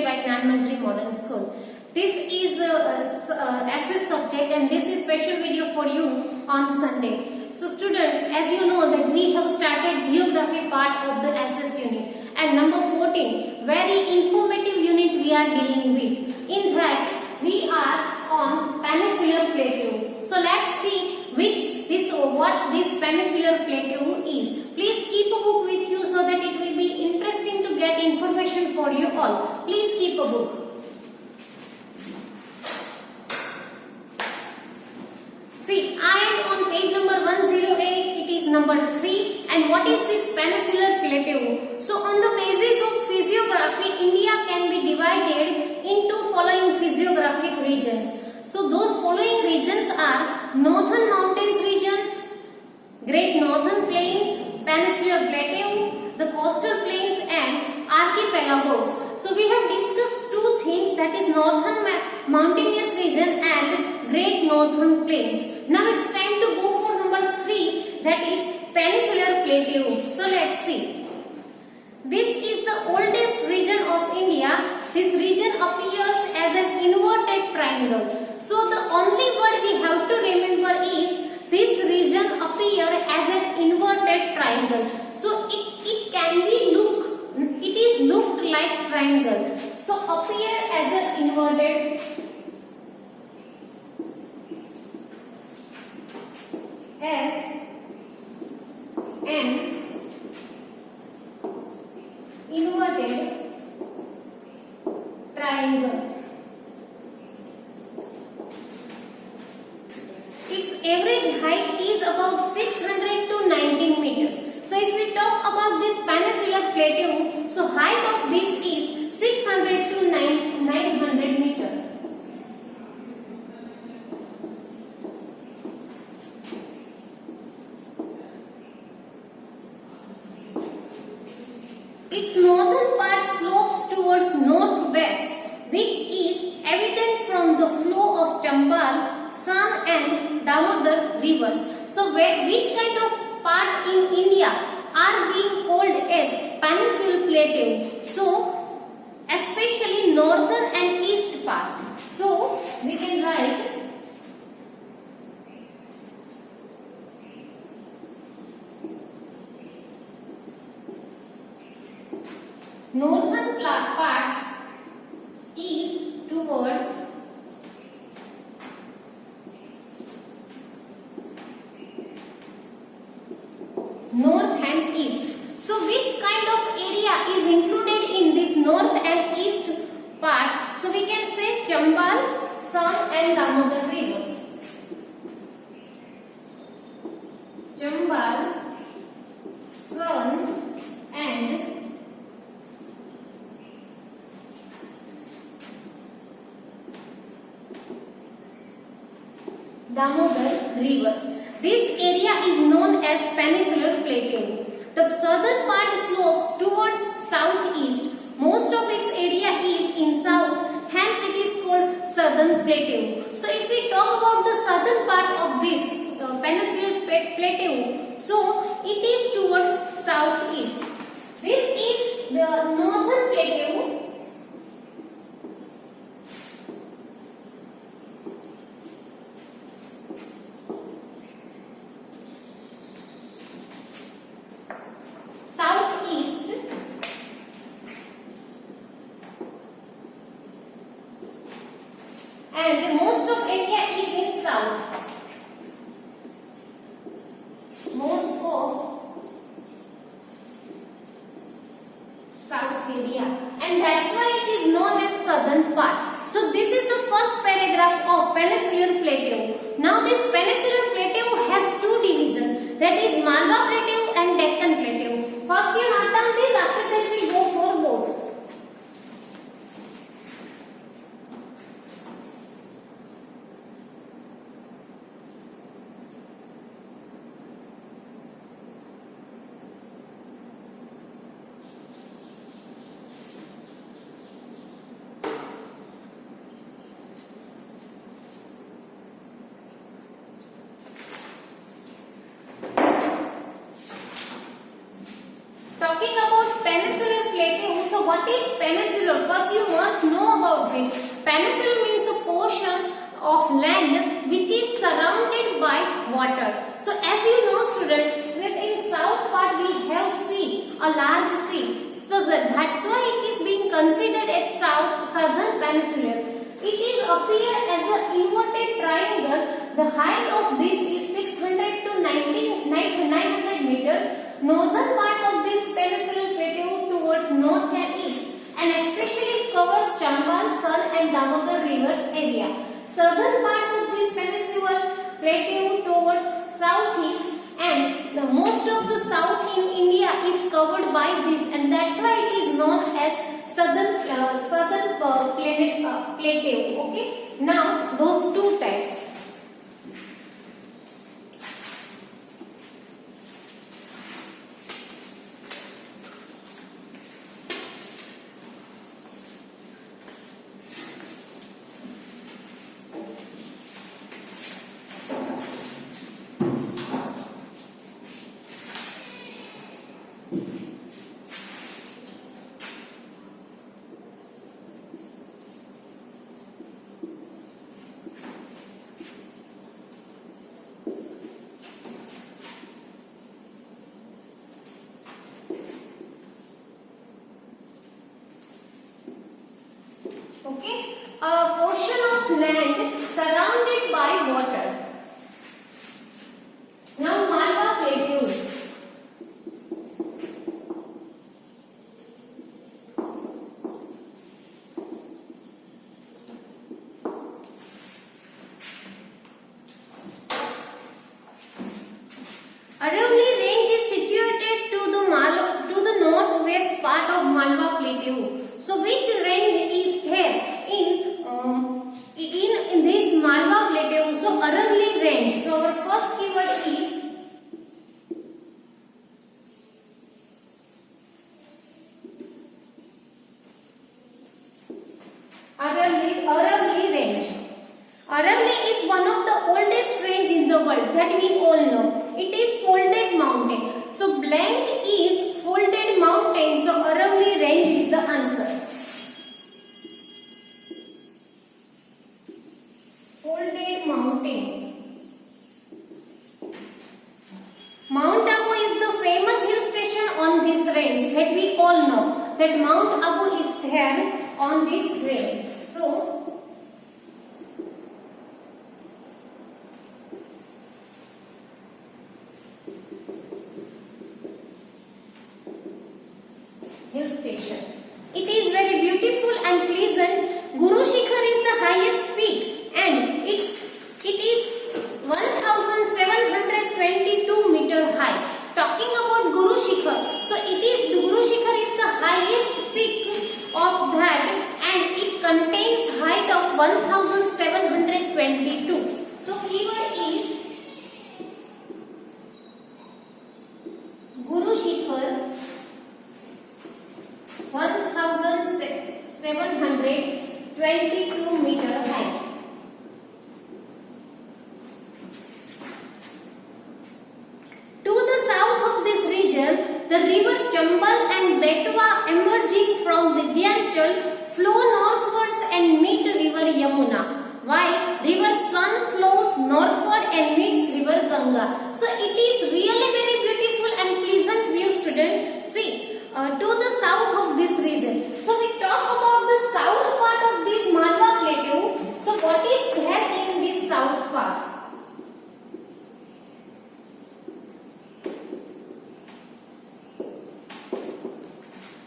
conducted by Gnan Manjari Modern School. This is SS subject and this is special video for you on Sunday. So student, as you know that we have started geography part of the SS unit and number 14, very informative unit we are dealing with. In that we are on Peninsular Plateau. So let's see what this Peninsular Plateau is. Please keep a book with you so that it will be interesting to get information for you all. Please keep a book. See, I am on page number 108, it is number 3, and what is this Peninsular Plateau? So on the basis of physiography, India can be divided into following physiographic regions. So those following regions are Northern Mountains region, Great Northern Plains, Peninsular Plateau, the coastal plains and archipelagos. So we have discussed two things, that is Northern Mountainous region and Great Northern Plains. Now it's time to go for number 3, that is Peninsular Plateau. So let's see. This is the oldest region of India. This region appears as an inverted triangle. So the only word we have to remember is this region appear as an inverted triangle. So it can be it is looked like triangle. So appear as an inverted triangle. Its average height is about 600 to 19 meters. So if we talk about this Peninsular Plateau, so height of this is 600 to 900 meters. Its northern part slopes towards northwest, which is evident from the flow of Chambal, Son and Damodar rivers. So which kind of part in India are being called as Peninsular Plateau? So especially northern and east part. So we can write northern parts is towards north and east. So which kind of area is included in this north and east part? So we can say Chambal, Son and Damodar rivers. Chambal, Son and Damodar rivers. This area is known as Peninsular Plateau. The southern part slopes towards southeast. Most of its area is in south, hence it is called Southern Plateau. So if we talk about the southern part of this Peninsular Plateau, so it is towards southeast. This is the Northern Plateau. And most of area is in south. Most of south area. And that's why it is known as southern part. So this is the first paragraph of Peninsular Plateau. Now this Peninsular Plateau has two divisions. That is Malwa Plateau and Deccan Plateau. First you note down this, after that we go for both. Talking about Peninsular Plateau, so what is peninsular? First you must of land which is surrounded by water. So as you know student, that in south part we have sea, a large sea. So that's why it is being considered as southern peninsula. It is appear as an inverted triangle. The height of this is 600 to 900 meter. Northern parts of this peninsular plateau towards north and east, and especially it covers Chambal, Son and Damodar rivers area. Southern parts of this peninsular plateau towards southeast, and the most of the south in India is covered by this, and that's why it is known as southern plateau. Okay. Now those two types. Okay, a portion of land surrounded by water. Now Malwa Plateau. Aravalli Range is situated to the northwest part of Malwa Plateau. So which range is there in this Malwa Plateau? So Aravalli Range. So our first keyword is Aravalli Range. Aravalli is one of the oldest range in the world, that we all know. It is folded mountain. So blank is folded mountain. So Aravalli Range is the answer. Folded mountain. Mount Abu is the famous hill station on this range, that we all know, that Mount Abu is there on this range. So hill station. It is very beautiful and pleasant. Guru Shikhar is the highest peak, and it is 1722 meter high. Talking about Guru Shikhar, so Guru Shikhar is the highest peak of that, and it contains height of 1722. So keyword is Guru Shikhar 1722 meter height. To the south of this region, the river Chambal and Betwa emerging from Vindhyachal flow northwards and meet river Yamuna, while river Son flows northward and meets river Ganga. So it is really very beautiful and pleasant view, student. See, to the south of this region. So we talk about the south part of this Malwa Plateau. So what is there in this south part?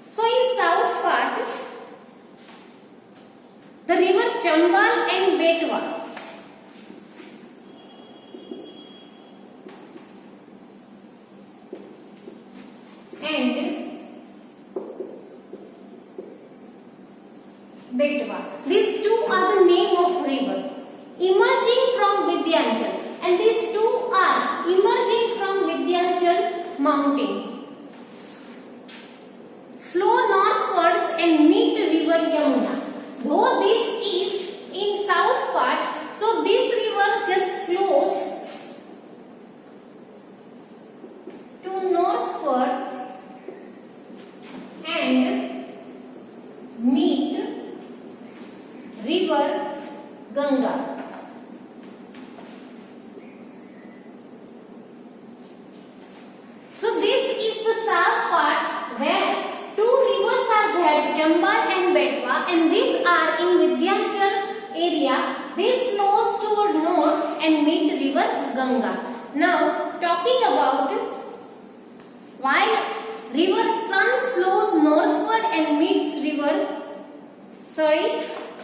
So in south part, the river Chambal and Betwa. And Betwa. These two are the name of river emerging from Vindhyachal, and these two are emerging from Vindhyachal mountain. Flow northwards and meet river Yamuna. Though this is in south part, so this river just flows to northward and meet river Ganga. and these are in Vindhyachal area. This flows toward north and meet river Ganga. Now talking about while river Son flows northward and meets river,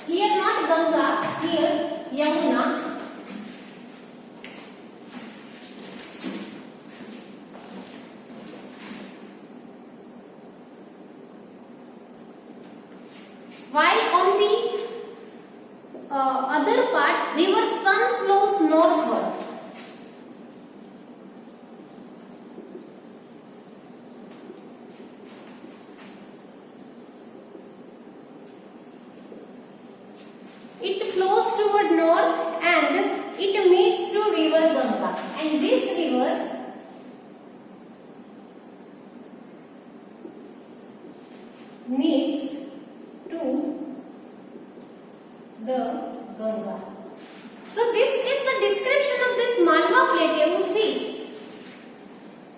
here not Ganga, here Yamuna. While on the other part, river Son flows northward. It flows toward north and it meets to river Ganga. And this river meets to the Ganga. So this is the description of this Malwa Plateau. See,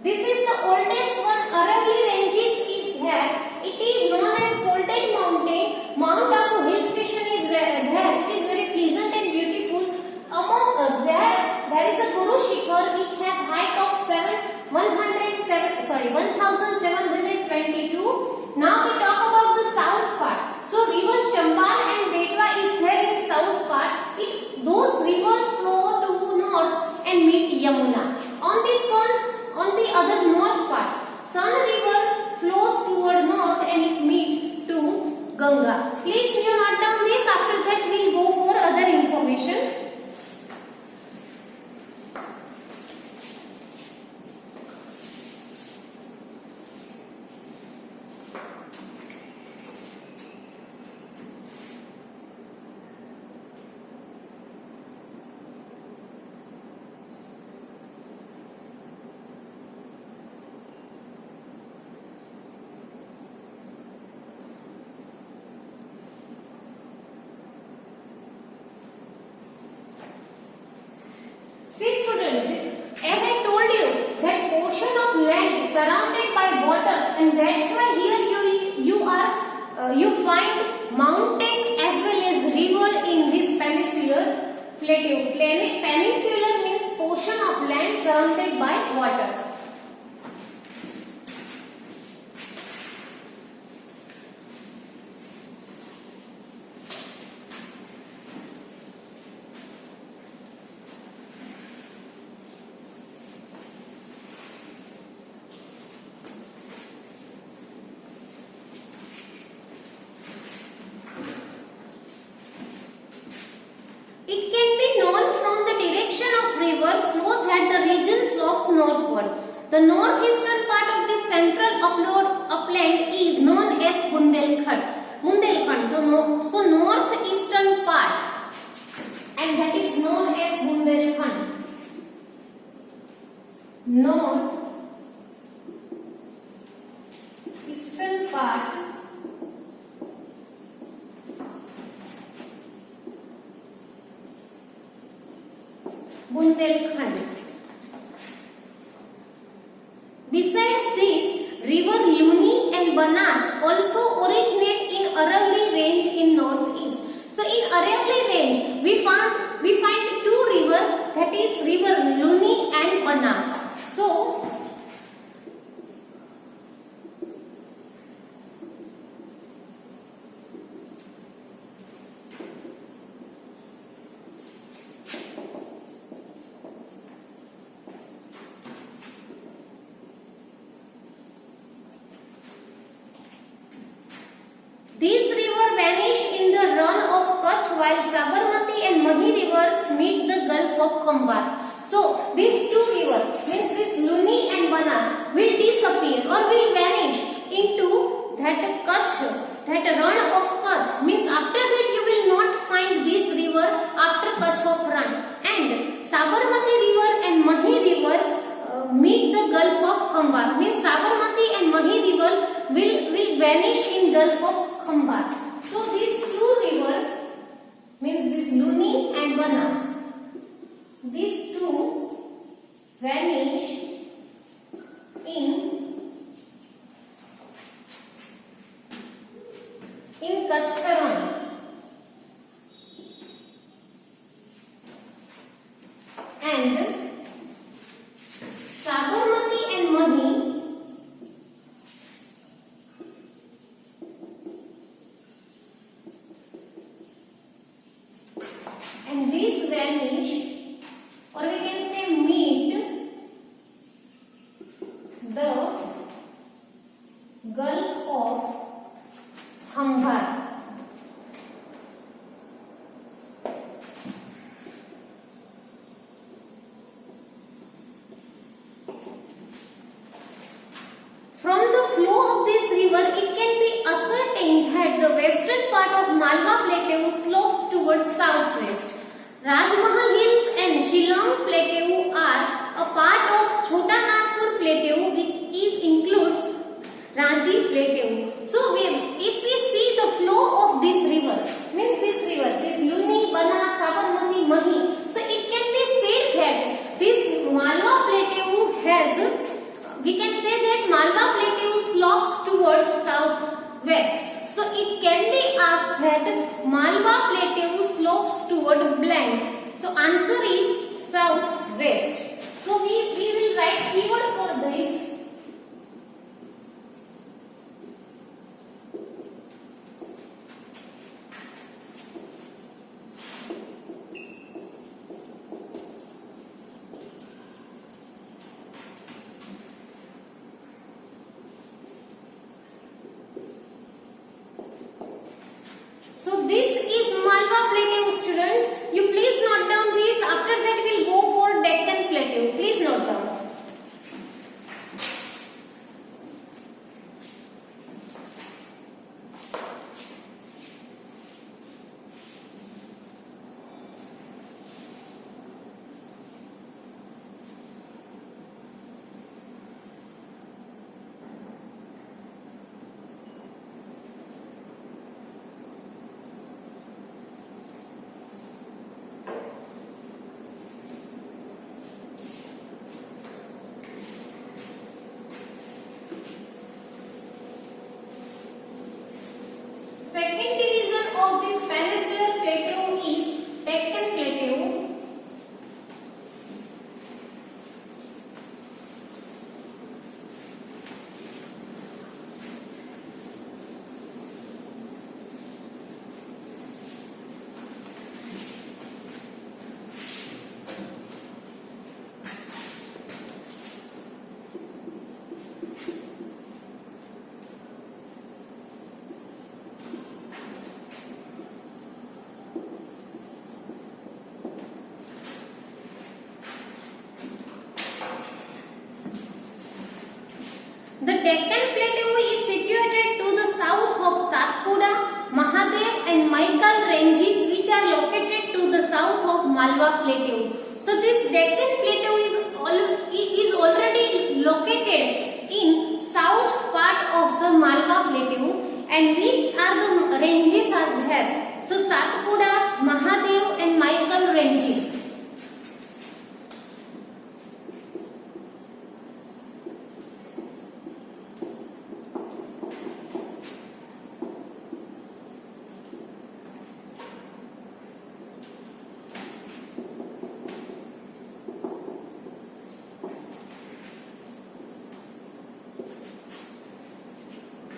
this is the oldest one. Aravalli Ranges is there. It is known as Folded Mountain. Mount Abu hill station is there. It is very pleasant and beautiful. Among there is a Guru Shikhar which has height of 1722. Now we talk about the south part. So river Chambal and Betwa is there in south part. Those rivers flow to north and meet Yamuna. On the other north part, Son river flows toward north and it meets to Ganga. Please you note down this. After that we will go for other information. See students, as I told you that portion of land surrounded by water, and that's why here you find mountain as well as river in this peninsular plateau. Peninsular means portion of land surrounded by water. It can be known from the direction of river flow that the region slopes northward. The northeastern part of the central upland is known as Bundelkhand. So northeastern part, and that is known as Bundelkhand. Northeastern part Bundelkhand. Besides this, river Luni and Banas also originate in Aravalli Range in northeast. So in Aravalli Range, we find two rivers, that is river Luni and Banas. So these rivers vanish in the run of Kutch while Sabarmati and Mahi rivers meet the Gulf of Khambar. So these two rivers, means this Luni and Banas, will disappear or will vanish into that Kutch, that run of Kutch. Means after that you will not find this river after Kutch of run. And Sabarmati river and Mahi river meet the Gulf of Khambar. Means Sabarmati and Mahi river will vanish in Gulf of Khambar. So these two rivers, means this Luni and Banas, these two vanish in Kutch run. vanish, or we can say meet the Gulf of Humber. From the flow of this river, it can be ascertained that the western part of Malwa Plateau slopes towards southwest. Rajmahal Hills and Shillong Plateau are a part of Chota Nagpur Plateau, which includes Ranchi Plateau. So, if we see the flow of this river, means this Luni, Bana, Sabarmati, Mahi, so it can be said that this Malwa Plateau has, we can say that Malwa Plateau slopes towards southwest. So it can be asked that Malwa Plateau slopes toward blank. So answer is southwest. So we will write keyword for this. So this is Malwa Plateau, students. You please note down this. After that we'll go for Deccan Plateau. Please note down. Second division of this peninsular plateau is Deccan Plateau. The Deccan Plateau is situated to the south of Satpura, Mahadev and Maikal ranges, which are located to the south of Malwa Plateau. So this Deccan Plateau is already located in south part of the Malwa Plateau, and which are the ranges are there. So Satpura, Mahadev and Maikal ranges.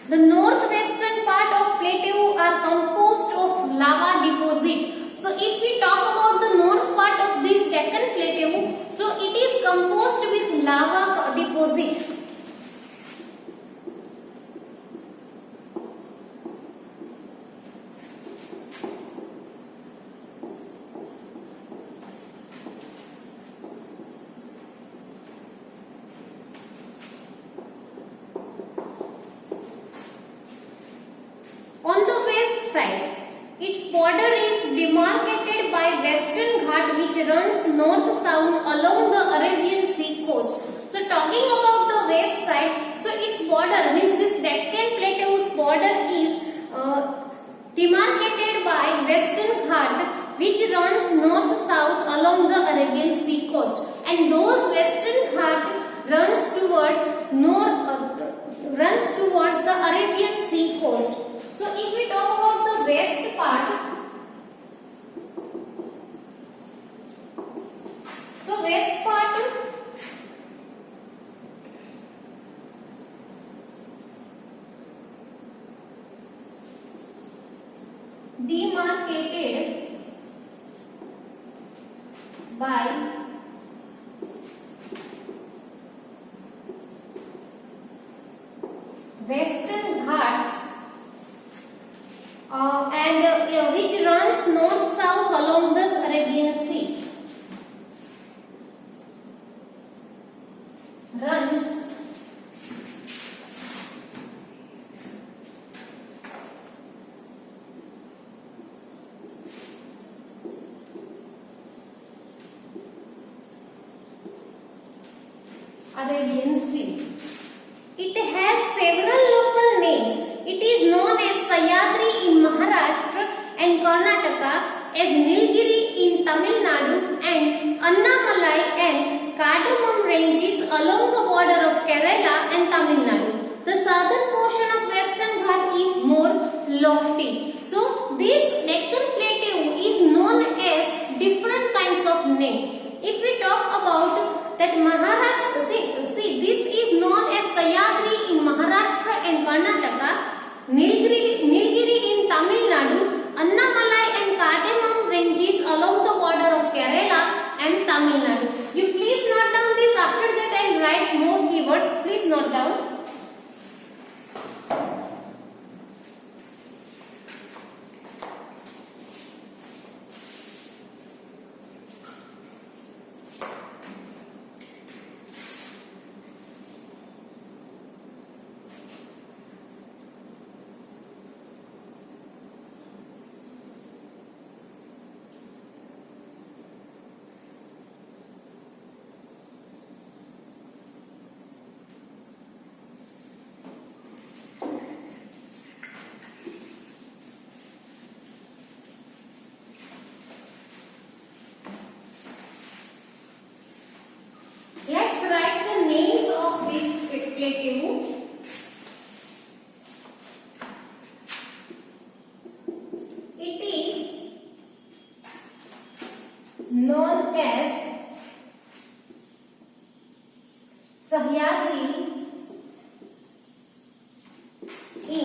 The northwestern part of plateau are composed of lava deposit. So if we talk about the north part of this Deccan Plateau, so it is composed with lava deposit. On the west side, its border is demarcated by Western Ghat, which runs north-south along the Arabian Sea coast. So talking about the west side, so its border means this Deccan Plateau's border is demarcated by Western Ghat, which runs north-south along the Arabian Sea coast, and those Western Ghat runs towards the Arabian Sea coast. So if we talk about the west part, so west part demarcated by Western Ghats and which runs north-south along the Arabian Sea. Runs Arabian Sea. It has several local names. It is known as Sahyadri in Maharashtra and Karnataka, as Nilgiri in Tamil Nadu, and Annamalai and Cardamom ranges along the border of Kerala and Tamil Nadu. The southern portion of Western Ghat is more lofty. So this Deccan Plateau is known as different kinds of name. If we talk about that Maharashtra, see this is known as Sahyadri in Maharashtra and Karnataka, Nilgiri in Tamil Nadu, Annamalai and Cardamom ranges along the border of Kerala and Tamil Nadu. You please note down this. After that I will write more keywords. Please note down. Let's write the names of this plateau. It is known as Sahyadri in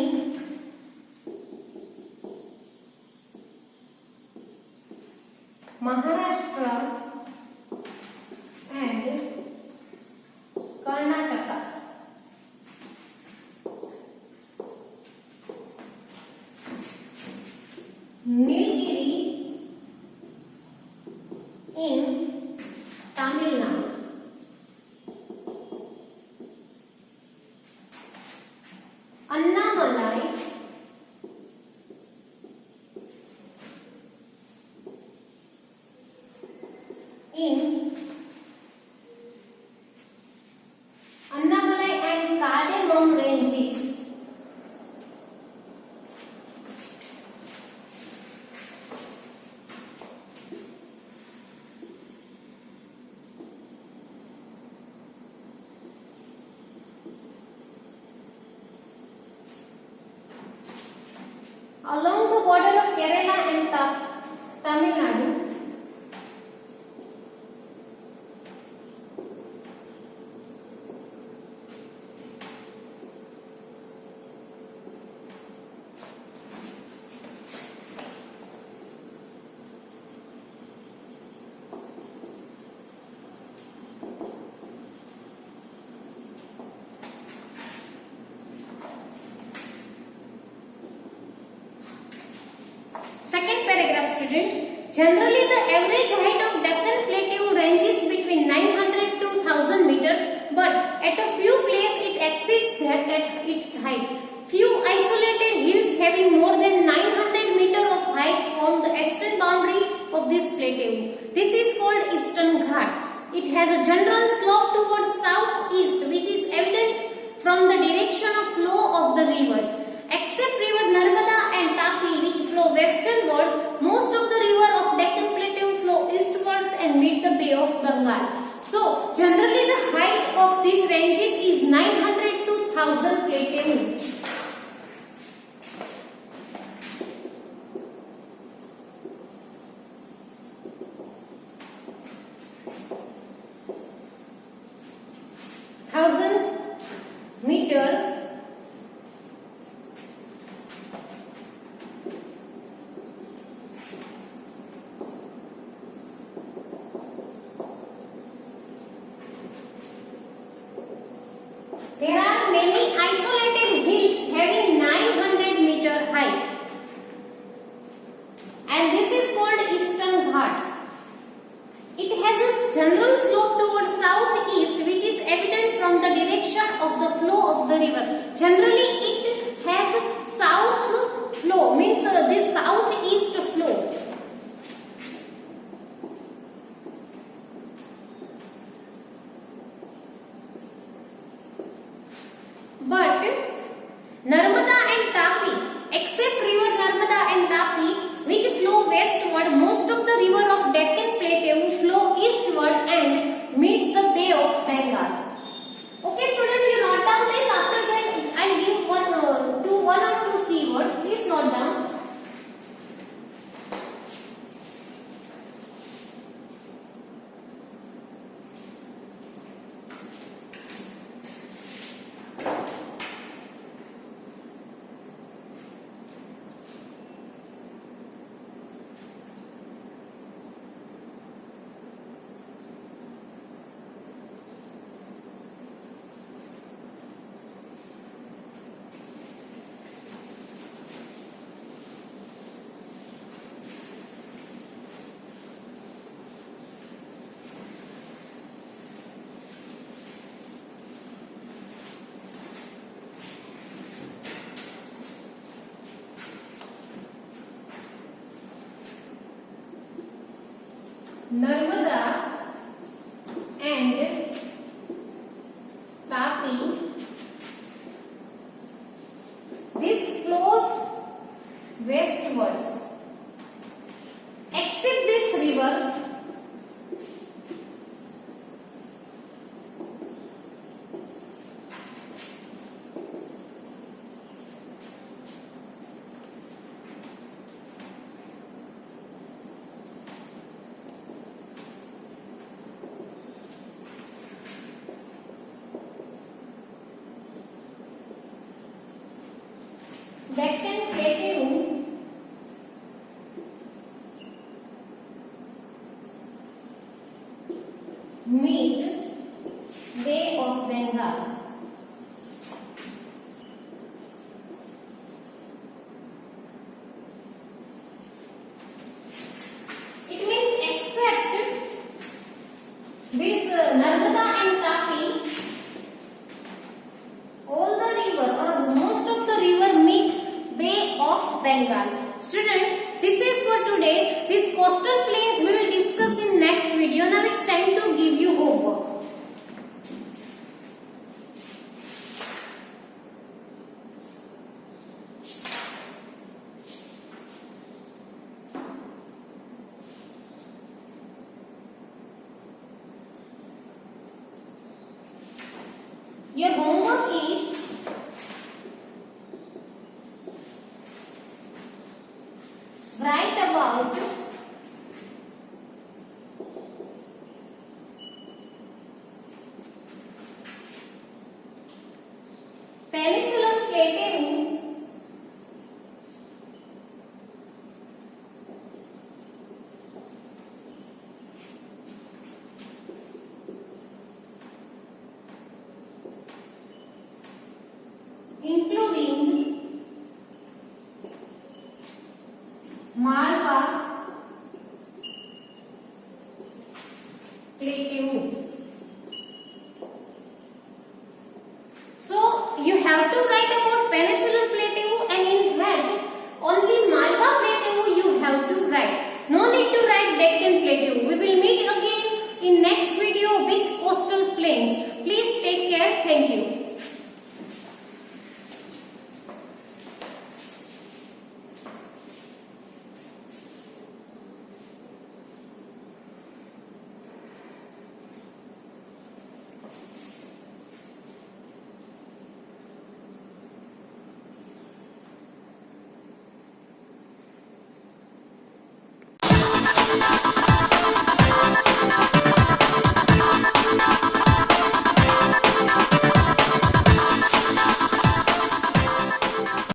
Maharashtra and Karnataka. Nilgiri in Tamil Nadu. Annamalai in Annamalai and Cardamom ranges along the border of Kerala and Tamil Nadu. Second paragraph, student. Generally, the average height of Deccan Plateau ranges between 900 to 1000 meter, but at a few places it exceeds that at its height. Few isolated hills having more than 900 meter of height form the eastern boundary of this plateau. This is called Eastern Ghats. It has a general slope towards southeast, which is evident from the direction of flow of the rivers. Except river Narmada and Tapi, which flow westernwards, most of the river of Deccan Plateau flow eastwards and meet the Bay of Bengal. So, generally the height of these ranges is 900 to 1000 plateau. Meter Ghat. It has a general slope towards southeast, which is evident from the direction of the flow of the river. Generally, it has south flow, means this southeast flow. But Narmada and Tapi, except river Narmada and Tapi, which flow westward, most of the river of Deccan Plateau flow eastward and meets the Bay of Bengal. Okay, student, you note down this. After that, I'll give one or two keywords. Please note down. Narmada and Tapi, this flows westwards. Except this river, Deccan Plateau meet Bay of Bengal. It means except this Narmada and Tapi, all the river or most of the river meet Bay of Bengal. Student, this is for today. These coastal plains we will discuss in next video. Now it's time to give you homework. Your homework is write about Peninsular Plateau including Malwa Plateau. So you have to write about Peninsular Plateau, and in fact only Malwa Plateau you have to write. No need to write Deccan Plateau. We will meet again in next video with coastal plains. Please take care. Thank you.